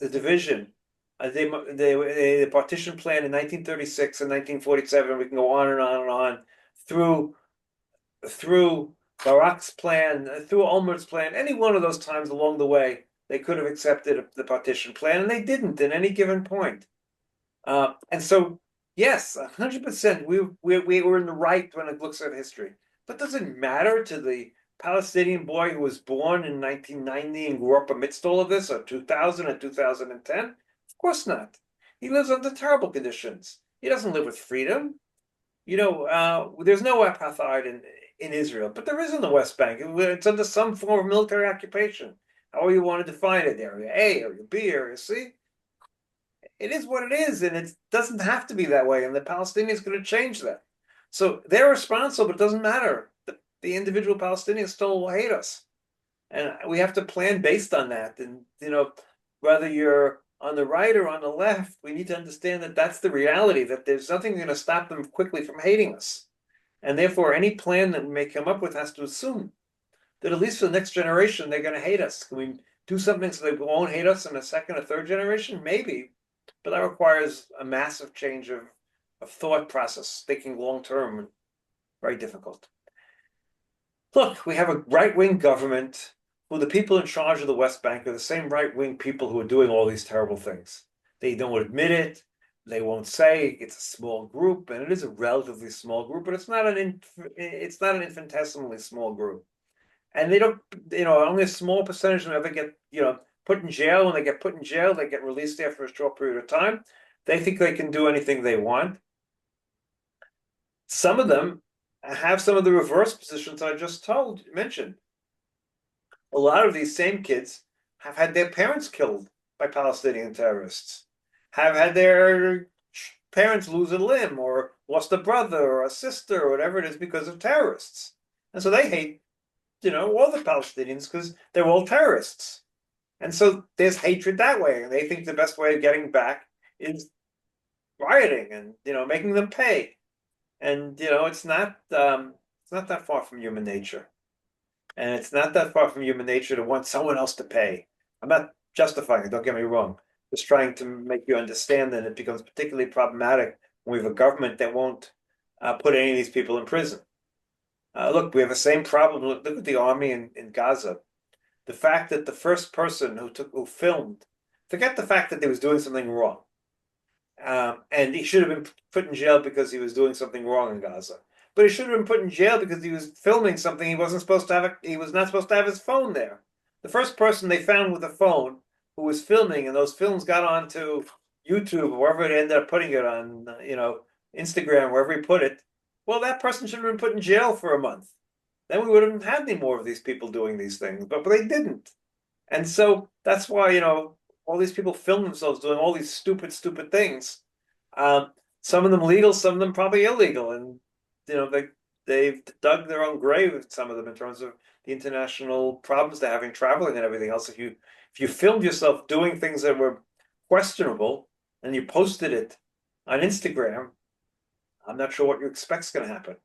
division, the partition plan in 1936 and 1947. We can go on and on and on through Barak's plan, through Olmert's plan. Any one of those times along the way, they could have accepted the partition plan, and they didn't at any given point. And so, yes, 100%, we were in the right when it looks at history. But does it matter to the Palestinian boy who was born in 1990 and grew up amidst all of this, or 2000 or 2010? Of course not. He lives under terrible conditions. He doesn't live with freedom. There's no apartheid in Israel, but there is in the West Bank. It's under some form of military occupation. However you want to define it, Area A, Area B, Area C. It is what it is, and it doesn't have to be that way, and the Palestinians going to change that. So they're responsible, but it doesn't matter. The individual Palestinians still will hate us. And we have to plan based on that. And, whether you're on the right or on the left, we need to understand that that's the reality, that there's nothing going to stop them quickly from hating us. And therefore, any plan that we may come up with has to assume that at least for the next generation, they're going to hate us. Can we do something so they won't hate us in a second or third generation? Maybe. But that requires a massive change of thought process, thinking long-term, and very difficult. Look, we have a right-wing government who the people in charge of the West Bank are the same right-wing people who are doing all these terrible things. They don't admit it. They won't say it's a small group, and it is a relatively small group, but it's not an infinitesimally small group. And they don't, only a small percentage of them ever get, put in jail. When they get put in jail, they get released after a short period of time. They think they can do anything they want. Some of them have some of the reverse positions I just mentioned. A lot of these same kids have had their parents killed by Palestinian terrorists, have had their parents lose a limb or lost a brother or a sister or whatever it is because of terrorists. And so they hate, all the Palestinians because they're all terrorists. And so there's hatred that way. And they think the best way of getting back is rioting and, making them pay. And, it's not that far from human nature. And it's not that far from human nature to want someone else to pay. I'm not justifying it, don't get me wrong. Just trying to make you understand that it becomes particularly problematic when we have a government that won't put any of these people in prison. Look, we have the same problem. Look at the army in Gaza. The fact that the first person who filmed, forget the fact that they was doing something wrong. And he should have been put in jail because he was doing something wrong in Gaza. But he should have been put in jail because he was filming something he wasn't supposed to have. He was not supposed to have his phone there. The first person they found with a phone who was filming, and those films got onto YouTube or wherever it ended up putting it on, Instagram, wherever he put it. Well, that person should have been put in jail for a month. Then we wouldn't have had any more of these people doing these things, but they didn't. And so that's why, all these people film themselves doing all these stupid things. Some of them legal, some of them probably illegal. And, they've dug their own grave, some of them, in terms of the international problems they're having traveling and everything else. If you filmed yourself doing things that were questionable and you posted it on Instagram, I'm not sure what you expect is going to happen.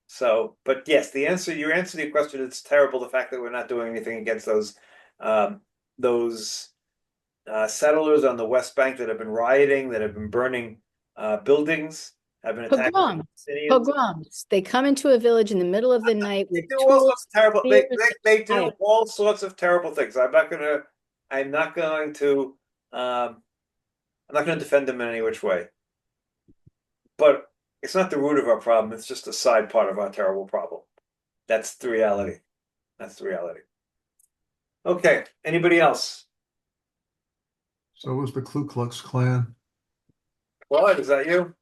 So, but yes, your answer to your question, it's terrible. The fact that we're not doing anything against those settlers on the West Bank that have been rioting, that have been burning buildings, have been attacking Pogroms. They come into a village in the middle of the night with do all tools. sorts of terrible. They do Right. all sorts of terrible things. I'm not going to defend them in any which way. But it's not the root of our problem. It's just a side part of our terrible problem. That's the reality. Okay. Anybody else? So was the Ku Klux Klan. What, is that you?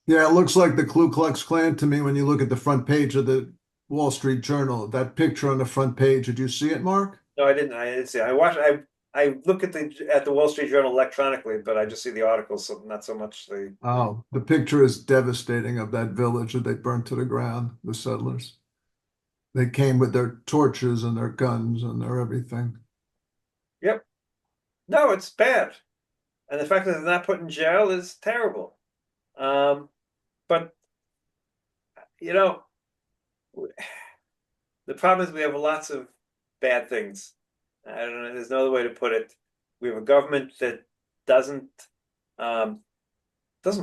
Yeah, it looks like the Ku Klux Klan to me when you look at the front page of the Wall Street Journal. That picture on the front page, did you see it, Mark? No, I didn't see it. I look at the Wall Street Journal electronically, but I just see the articles, so not so much the. Oh, the picture is devastating of that village that they burnt to the ground, the settlers. They came with their torches and their guns and their everything. Yep. No, it's bad. And the fact that they're not put in jail is terrible. But, the problem is we have lots of bad things. I don't know, there's no other way to put it. We have a government that doesn't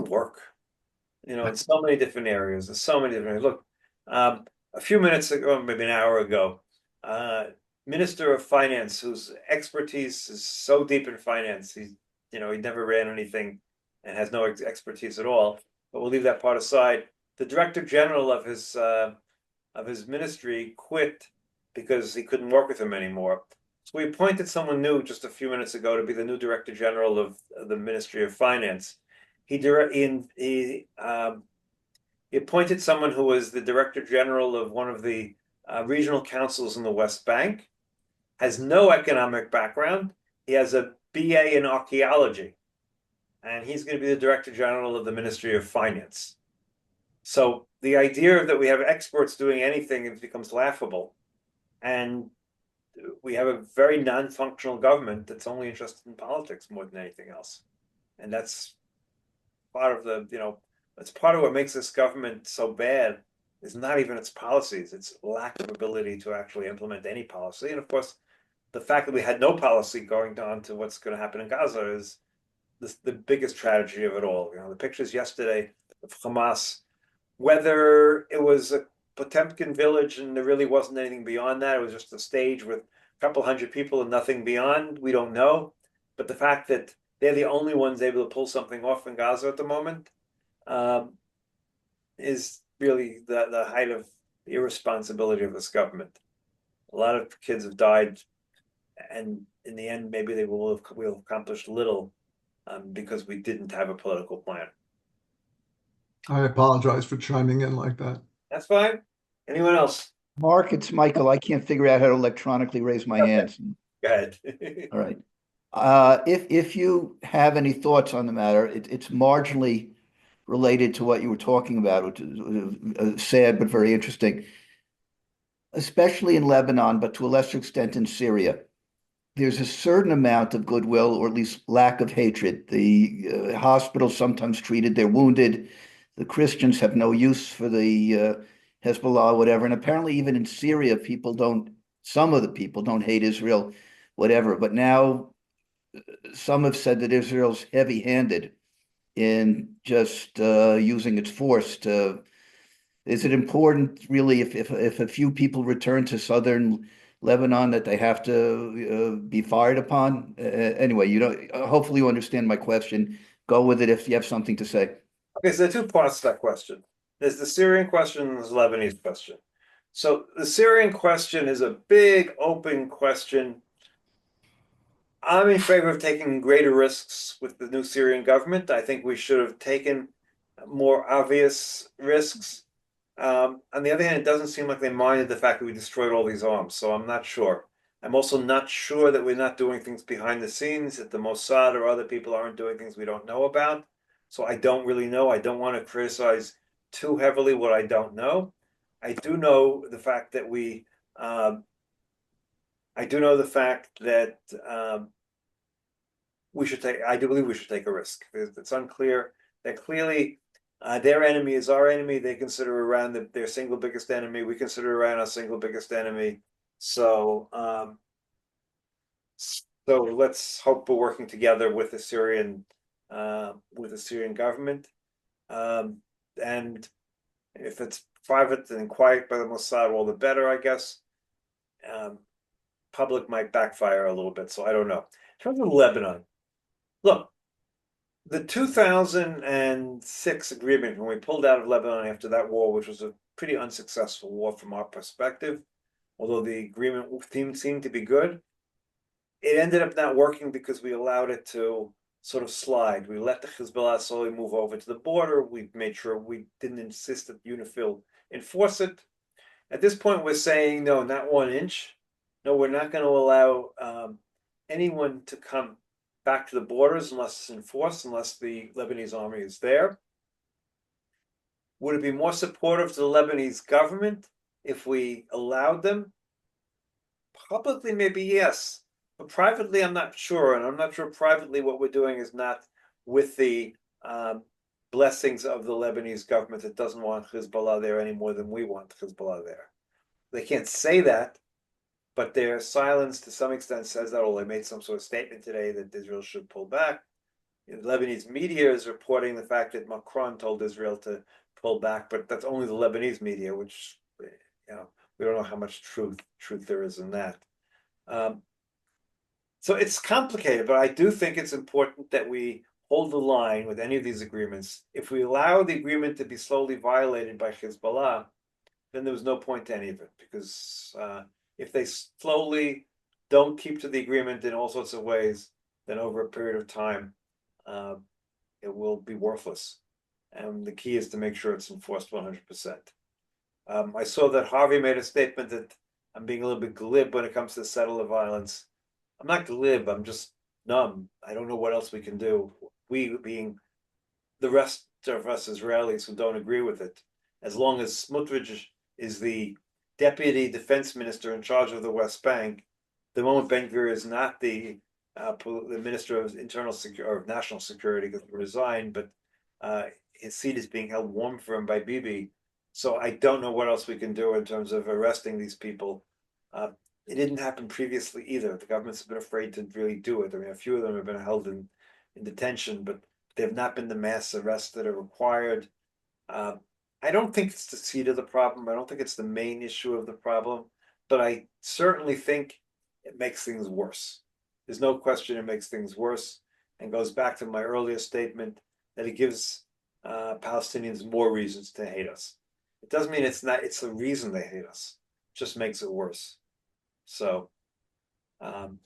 work, in so many different areas. There's so many different areas. Look, a few minutes ago, maybe an hour ago, Minister of Finance, whose expertise is so deep in finance, he never ran anything and has no expertise at all. But we'll leave that part aside. The Director General of his ministry quit because he couldn't work with him anymore. So we appointed someone new just a few minutes ago to be the new Director General of the Ministry of Finance. He appointed someone who was the Director General of one of the regional councils in the West Bank, has no economic background. He has a BA in archaeology, and he's going to be the Director General of the Ministry of Finance. So the idea that we have experts doing anything, it becomes laughable. And we have a very non-functional government that's only interested in politics more than anything else. And that's part of that's part of what makes this government so bad, is not even its policies, its lack of ability to actually implement any policy. And of course, the fact that we had no policy going on to what's going to happen in Gaza is the biggest tragedy of it all. The pictures yesterday of Hamas, whether it was a Potemkin village and there really wasn't anything beyond that, it was just a stage with couple hundred people and nothing beyond, we don't know. But the fact that they're the only ones able to pull something off in Gaza at the moment is really the height of the irresponsibility of this government. A lot of kids have died, and in the end, maybe they will have accomplished little because we didn't have a political plan. I apologize for chiming in like that. That's fine. Anyone else? Mark, it's Michael. I can't figure out how to electronically raise my Okay. hands. Go ahead. All right. If you have any thoughts on the matter, it's marginally related to what you were talking about, which is sad but very interesting, especially in Lebanon, but to a lesser extent in Syria. There's a certain amount of goodwill, or at least lack of hatred. The hospitals sometimes treated their wounded. The Christians have no use for the Hezbollah, whatever. And apparently, even in Syria, some of the people don't hate Israel, whatever. But now some have said that Israel's heavy-handed in just using its force to. Is it important, really, if a few people return to southern Lebanon, that they have to be fired upon? Anyway, hopefully you understand my question. Go with it if you have something to say. Okay, so there are two parts to that question. There's the Syrian question and there's the Lebanese question. So the Syrian question is a big open question. I'm in favor of taking greater risks with the new Syrian government. I think we should have taken more obvious risks. On the other hand, it doesn't seem like they minded the fact that we destroyed all these arms, so I'm not sure. I'm also not sure that we're not doing things behind the scenes, that the Mossad or other people aren't doing things we don't know about. So I don't really know. I don't want to criticize too heavily what I don't know. I do know the fact that I do know the fact that I do believe we should take a risk. It's unclear that clearly their enemy is our enemy. They consider Iran their single biggest enemy. We consider Iran our single biggest enemy. So let's hope we're working together with the Syrian government. And if it's private and quiet by the Mossad, all the better, I guess. Public might backfire a little bit, so I don't know. In terms of Lebanon, look, the 2006 agreement, when we pulled out of Lebanon after that war, which was a pretty unsuccessful war from our perspective, although the agreement seemed to be good, it ended up not working because we allowed it to sort of slide. We let the Hezbollah slowly move over to the border. We made sure we didn't insist that UNIFIL enforce it. At this point, we're saying, no, not 1 inch. No, we're not going to allow anyone to come back to the borders unless it's enforced, unless the Lebanese army is there. Would it be more supportive to the Lebanese government if we allowed them? Publicly, maybe yes. But privately, I'm not sure. And I'm not sure privately what we're doing is not with the blessings of the Lebanese government that doesn't want Hezbollah there any more than we want Hezbollah there. They can't say that, but their silence to some extent says that, or they made some sort of statement today that Israel should pull back. The Lebanese media is reporting the fact that Macron told Israel to pull back, but that's only the Lebanese media, which, we don't know how much truth there is in that. So it's complicated, but I do think it's important that we hold the line with any of these agreements. If we allow the agreement to be slowly violated by Hezbollah, then there was no point to any of it, because if they slowly don't keep to the agreement in all sorts of ways, then over a period of time, it will be worthless. And the key is to make sure it's enforced 100%. I saw that Harvey made a statement that I'm being a little bit glib when it comes to settle the violence. I'm not glib, I'm just numb. I don't know what else we can do. We being the rest of us Israelis who don't agree with it. As long as Smotrich is the deputy defense minister in charge of the West Bank, the moment Ben Gvir is not the minister of internal security or national security, because he resigned, but his seat is being held warm for him by Bibi. So I don't know what else we can do in terms of arresting these people. It didn't happen previously either. The government's been afraid to really do it. I mean, a few of them have been held in detention, but they've not been the mass arrests that are required. I don't think it's the seed of the problem. I don't think it's the main issue of the problem, but I certainly think it makes things worse. There's no question it makes things worse, and goes back to my earlier statement that it gives Palestinians more reasons to hate us. It doesn't mean it's the reason they hate us. It just makes it worse. So I'm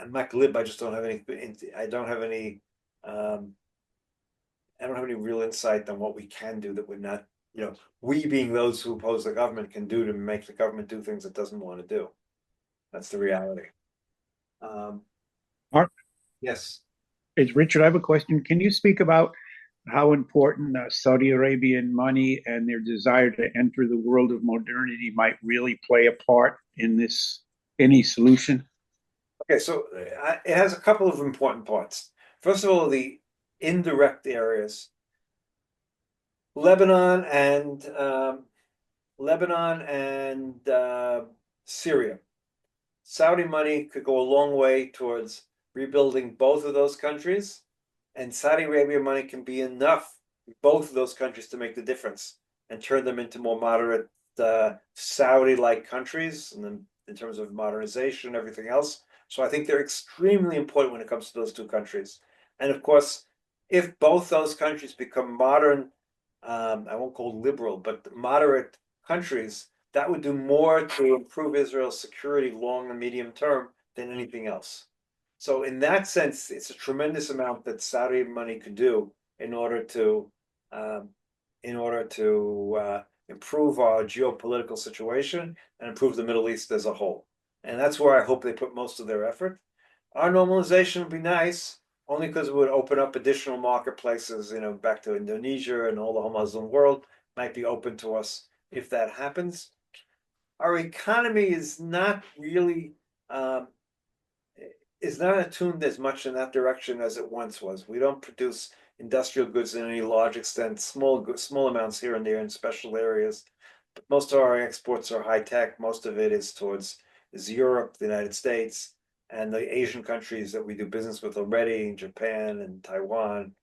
not glib. I just don't have any. I don't have any. I don't have any real insight on what we can do that we're not. We being those who oppose the government can do to make the government do things it doesn't want to do. That's the reality. Mark, Yes. it's Richard. I have a question. Can you speak about how important Saudi Arabian money and their desire to enter the world of modernity might really play a part in this, any solution? Okay, so it has a couple of important parts. First of all, the indirect areas, Lebanon and Syria. Saudi money could go a long way towards rebuilding both of those countries, and Saudi Arabia money can be enough in both of those countries to make the difference and turn them into more moderate Saudi-like countries, and then in terms of modernization and everything else. So I think they're extremely important when it comes to those two countries. And of course, if both those countries become modern, I won't call liberal, but moderate countries, that would do more to improve Israel's security long and medium term than anything else. So in that sense, it's a tremendous amount that Saudi money could do in order to improve our geopolitical situation and improve the Middle East as a whole. And that's where I hope they put most of their effort. Our normalization would be nice, only because it would open up additional marketplaces, back to Indonesia, and all the whole Muslim world might be open to us if that happens. Our economy is not really attuned as much in that direction as it once was. We don't produce industrial goods in any large extent, small amounts here and there in special areas. But most of our exports are high tech. Most of it is Europe, the United States, and the Asian countries that we do business with already, Japan and Taiwan,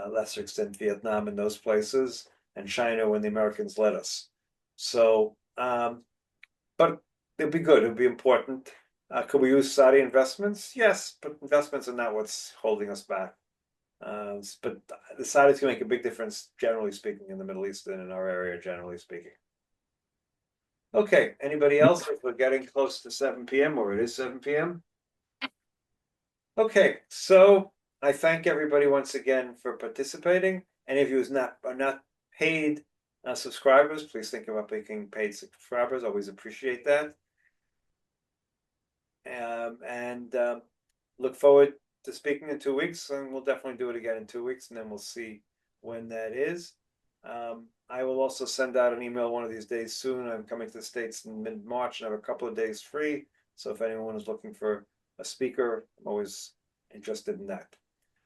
lesser extent Vietnam and those places, and China when the Americans let us. So, but it'd be good. It'd be important. Could we use Saudi investments? Yes, but investments are not what's holding us back. But the Saudis can make a big difference, generally speaking, in the Middle East and in our area, generally speaking. Okay, anybody else? If we're getting close to 7 p.m. or it is 7 p.m. Okay, so I thank everybody once again for participating. Any of you who are not paid subscribers, please think about becoming paid subscribers. Always appreciate that. And look forward to speaking in 2 weeks, and we'll definitely do it again in 2 weeks, and then we'll see when that is. I will also send out an email one of these days soon. I'm coming to the States in mid-March and I have a couple of days free. So if anyone is looking for a speaker, I'm always interested in that.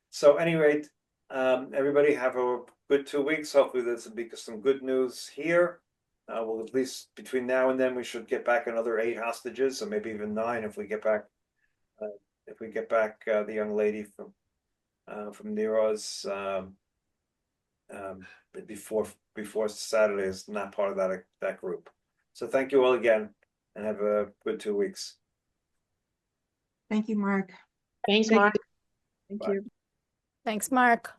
So at any rate, everybody have a good 2 weeks. Hopefully there's some good news here. Well, at least between now and then, we should get back another 8 hostages, or maybe even 9 if we get back. The young lady from Nero's before Saturday is not part of that group. So thank you all again, and have a good 2 weeks. Thank you, Mark. Thanks, Mark. Thank Bye. you. Thanks, Mark.